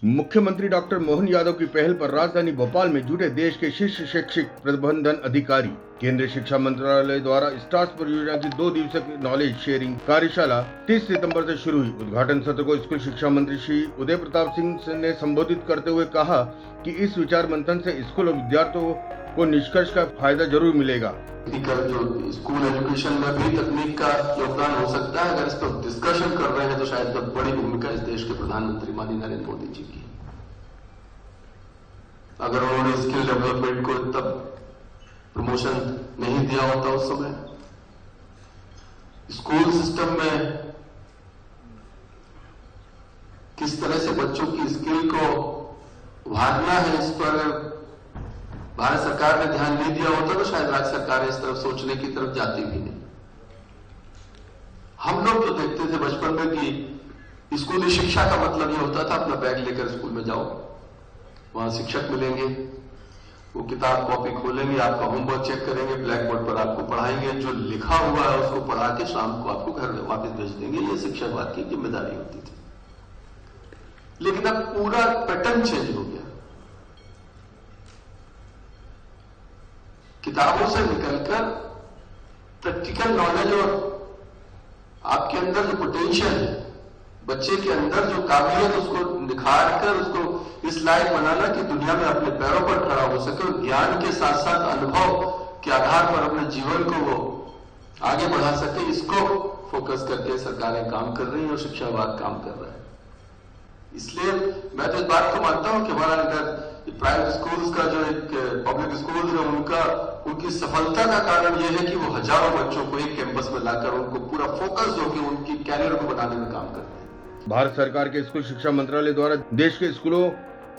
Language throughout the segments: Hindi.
मुख्यमंत्री डॉक्टर मोहन यादव की पहल पर राजधानी भोपाल में जुटे देश के शीर्ष शैक्षिक प्रबंधन अधिकारी केंद्रीय शिक्षा मंत्रालय द्वारा स्टार्स परियोजना की 2 दिवसीय नॉलेज शेयरिंग कार्यशाला 30 सितंबर से शुरू हुई। उद्घाटन सत्र को स्कूल शिक्षा मंत्री श्री उदय प्रताप सिंह ने संबोधित करते हुए कहा कि इस विचार मंथन से स्कूल और विद्यार्थियों को निष्कर्ष का फायदा जरूर मिलेगा। जो स्कूल एजुकेशन में भी तकनीक का योगदान हो सकता है, अगर इस पर डिस्कशन कर रहे हैं तो शायद बहुत बड़ी भूमिका इस देश के प्रधानमंत्री माननीय नरेंद्र मोदी जी की। अगर उन्होंने स्किल डेवलपमेंट को तब प्रमोशन नहीं दिया होता उस समय, स्कूल सिस्टम में किस तरह से बच्चों की स्किल को उभारना है, इस पर भारत सरकार ने ध्यान नहीं दिया होता तो शायद राज्य सरकार इस तरफ सोचने की तरफ जाती भी नहीं। हम लोग तो देखते थे बचपन में कि स्कूली शिक्षा का मतलब ये होता था अपना बैग लेकर स्कूल में जाओ, वहां शिक्षक मिलेंगे, वो किताब कॉपी खोलेंगे, आपका होमवर्क चेक करेंगे, ब्लैक बोर्ड पर आपको पढ़ाएंगे, जो लिखा हुआ है उसको पढ़ा के शाम को आपको घर वापस भेज देंगे। ये शिक्षक की जिम्मेदारी होती थी। लेकिन अब पूरा पैटर्न चेंज हो गया। किताबों से निकलकर प्रैक्टिकल नॉलेज और आपके अंदर जो पोटेंशियल है, बच्चे के अंदर जो काबिलियत, उसको निखार कर उसको इस लायक बनाना कि दुनिया में अपने पैरों पर खड़ा हो सके और ज्ञान के साथ साथ अनुभव के आधार पर अपने जीवन को वो आगे बढ़ा सके, इसको फोकस करके सरकारें काम कर रही है और शिक्षा विभाग काम कर रहा है। इसलिए मैं तो इस बात को मानता हूं कि हमारा प्राइवेट स्कूल्स का जो एक पब्लिक स्कूल है उनकी सफलता का कारण यह है कि वो हजारों बच्चों को एक कैंपस में लाकर उनको पूरा फोकस होकर उनकी कैरियर को बनाने में काम करते हैं। भारत सरकार के स्कूल शिक्षा मंत्रालय द्वारा देश के स्कूलों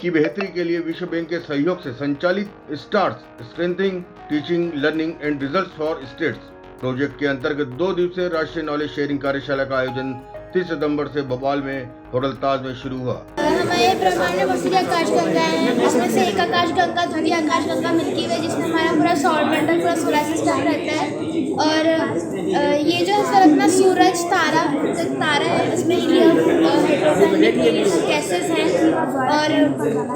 की बेहतरी के लिए विश्व बैंक के सहयोग से संचालित stars strengthening teaching learning and results for states project के अंतर्गत 2 दिवसीय राष्ट्रीय नॉलेज शेयरिंग कार्यशाला का आयोजन 30 सितंबर से भोपाल में होटल ताज में शुरू हुआ। हमारे ब्रह्मांड में बहुत सी आकाशगंगा है, उसमें से एक आकाशगंगा द्वितीय आकाशगंगा मिल्की वे, जिसमें हमारा पूरा सौर मंडल पूरा सोलर सिस्टम रहता है। और ये जो है सर अपना सूरज तारा है, इसमें हीलियम गैसेस हैं। और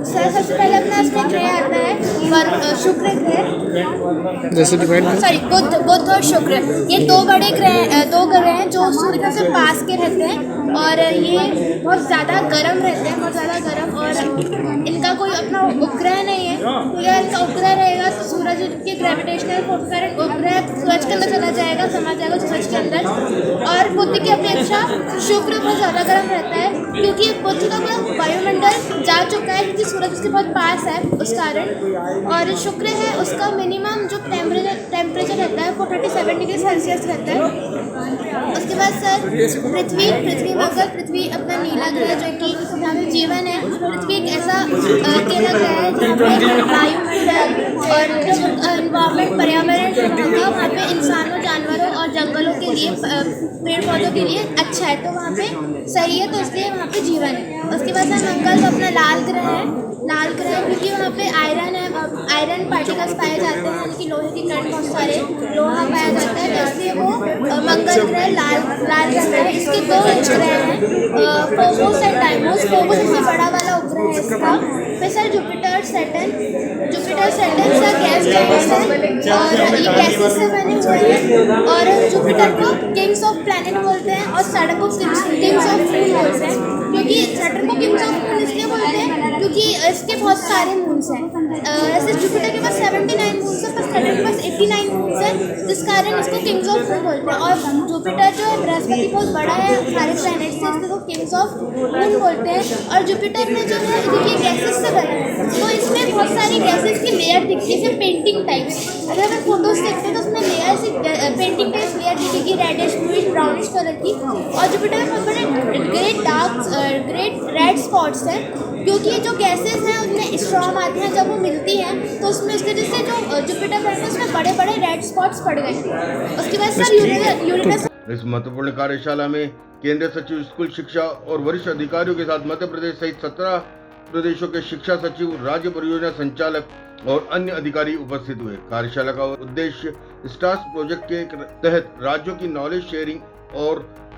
सर सबसे पहले अपना इसमें ग्रह आता है शुक्र ग्रह, सॉरी बुध और शुक्र, ये 2 बड़े ग्रह हैं जो सूर्य से पास के रहते हैं और ये बहुत ज़्यादा गर्म रहते हैं, बहुत ज़्यादा गर्म। और इनका कोई अपना उपग्रह नहीं है, तो अगर इनका उपग्रह रहेगा तो सूरज के ग्रेविटेशनल फोर्स कारण उपग्रह सूरज के अंदर चला जाएगा, समा जाएगा सूरज के अंदर। और बुध की अपेक्षा शुक्र बहुत ज़्यादा गर्म रहता है, क्योंकि बुध का पूरा वायुमंडल जा चुका है, क्योंकि सूरज उसके बहुत पास है उस कारण। और शुक्र है उसका मिनिमम जो टेम्परेचर रहता है वो 37 डिग्री सेल्सियस रहता है। उसके बाद सर पृथ्वी पृथ्वी अपना नीला ग्रह जो कि जहाँ पे जीवन है, पृथ्वी एक ऐसा अकेला ग्रह है जहाँ पे वायुमंडल और एनवायरमेंट पर्यावरण होगा, वहाँ पे इंसानों, जानवरों और जंगलों के लिए, पेड़ पौधों के लिए अच्छा है, तो वहाँ पे सही है, तो इसलिए वहाँ पे जीवन है। उसके बाद सर मंगल जो अपना लाल ग्रह है क्योंकि वहाँ पे आयरन पार्टिकल्स पाए जाते हैं, यानी कि लोहे की कण, बहुत सारे लोहा पाया जाता है, तो इसलिए वो मंगल ग्रह लाल रहता है। इसके 2 ग्रह हैं, फोबोस एंड डाइमोस। फोबोस सबसे बड़ा वाला उपग्रह है इसका। फिर sir Jupiter Saturn sir gas gents हैं और ये गैसेस से बने हुए हैं। और जुपिटर को किंग्स ऑफ प्लैनेट बोलते हैं और सैटर्न को किंग्स ऑफ मून बोलते हैं, क्योंकि सैटर्न को किंग्स ऑफ मून इसलिए बोलते हैं क्योंकि इसके बहुत सारे मून्स हैं। ऐसे जुपिटर के पास 79 मून्स है, पर सैटर्न के पास 89 मून्स है, जिस कारण इसको किंग्स ऑफ मून बोलते हैं। और जुपिटर जो है बृहस्पति बहुत बड़ा है सारे प्लैनेट से, इसको किंग्स ऑफ मून बोलते हैं। और जुपिटर में जो है देखिए गैसेस से बना है, तो इसमें बहुत सारी गैसेस की लेयर दिखती है, जैसे पेंटिंग टाइप। अगर हमें फोटोज देखते हैं तो उसमें लेयर से पेंटिंग टाइप लेयर दिखेगी, रेडिश ब्लूइश ब्राउनिश कलर की। और जुपिटर में बहुत बड़े ग्रेट रेड स्पॉट्स हैं, क्योंकि जो गैसेस हैं उनमें स्ट्रॉम आते हैं, जब वो मिलती हैं तो उसमें इसके जैसे जो जुपिटर प्लैनेट है उसमें बड़े बड़े रेड स्पॉट्स पड़ गए। उसके बाद सर यूरेनस। इस महत्वपूर्ण कार्यशाला में केंद्रीय सचिव स्कूल शिक्षा और वरिष्ठ अधिकारियों के साथ मध्य प्रदेश सहित 17 प्रदेशों के शिक्षा सचिव, राज्य परियोजना संचालक और अन्य अधिकारी उपस्थित हुए। कार्यशाला का उद्देश्य स्टार्स प्रोजेक्ट के तहत राज्यों की नॉलेज शेयरिंग और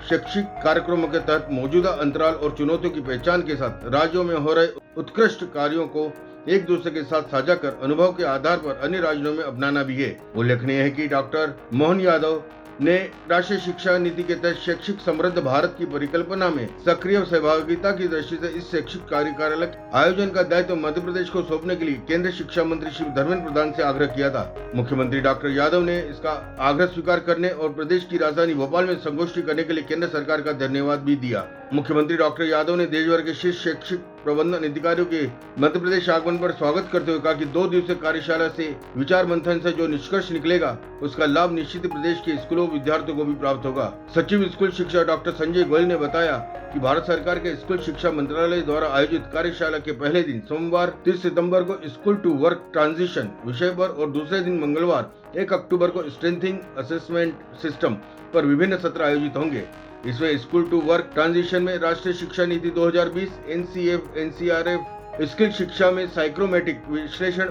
शैक्षिक कार्यक्रमों के तहत मौजूदा अंतराल और चुनौतियों की पहचान के साथ राज्यों में हो रहे उत्कृष्ट कार्यों को एक दूसरे के साथ साझा कर अनुभव के आधार पर अन्य राज्यों में अपनाना भी है। उल्लेखनीय है कि डॉक्टर मोहन यादव ने राष्ट्रीय शिक्षा नीति के तहत शैक्षिक समृद्ध भारत की परिकल्पना में सक्रिय सहभागिता की दृष्टि से इस शैक्षिक कार्यशाला के आयोजन का दायित्व मध्य प्रदेश को सौंपने के लिए केंद्रीय शिक्षा मंत्री श्री धर्मेंद्र प्रधान से आग्रह किया था। मुख्यमंत्री डॉक्टर यादव ने इसका आग्रह स्वीकार करने और प्रदेश की राजधानी भोपाल में संगोष्ठी करने के लिए केंद्र सरकार का धन्यवाद भी दिया। मुख्यमंत्री डॉक्टर यादव ने देश भर के शीर्ष शैक्षिक प्रबंधन अधिकारियों के मध्य प्रदेश आगमन पर स्वागत करते हुए कहा कि 2 दिवसीय कार्यशाला से विचार मंथन से जो निष्कर्ष निकलेगा उसका लाभ निश्चित प्रदेश के स्कूलों विद्यार्थियों को भी प्राप्त होगा। सचिव स्कूल शिक्षा डॉक्टर संजय गोयल ने बताया कि भारत सरकार के स्कूल शिक्षा मंत्रालय द्वारा आयोजित कार्यशाला के पहले दिन सोमवार 30 सितंबर को स्कूल टू वर्क ट्रांजिशन विषय पर और दूसरे दिन मंगलवार 1 अक्टूबर को स्ट्रेंथिंग असेसमेंट सिस्टम पर विभिन्न सत्र आयोजित होंगे। इसमें स्कूल टू वर्क ट्रांजिशन में राष्ट्रीय शिक्षा नीति 2020, एनसीएफ, एनसीआरएफ, स्किल शिक्षा में साइक्रोमेटिक विश्लेषण,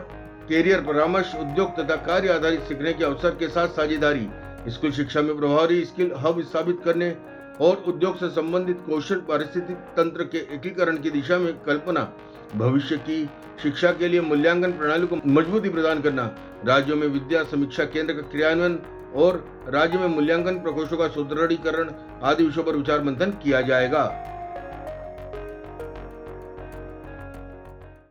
कैरियर परामर्श, उद्योग तथा कार्य आधारित सीखने के अवसर के साथ साझेदारी, स्कूल शिक्षा में प्रभावी स्किल हब स्थापित करने और उद्योग से संबंधित कौशल पारिस्थितिक तंत्र के एकीकरण की दिशा में कल्पना, भविष्य की शिक्षा के लिए मूल्यांकन प्रणाली को मजबूती प्रदान करना, राज्यों में विद्या समीक्षा केंद्र का क्रियान्वयन और राज्य में मूल्यांकन प्रकोष्ठों का सुदृढ़ीकरण आदि विषयों पर विचार मंथन किया जाएगा।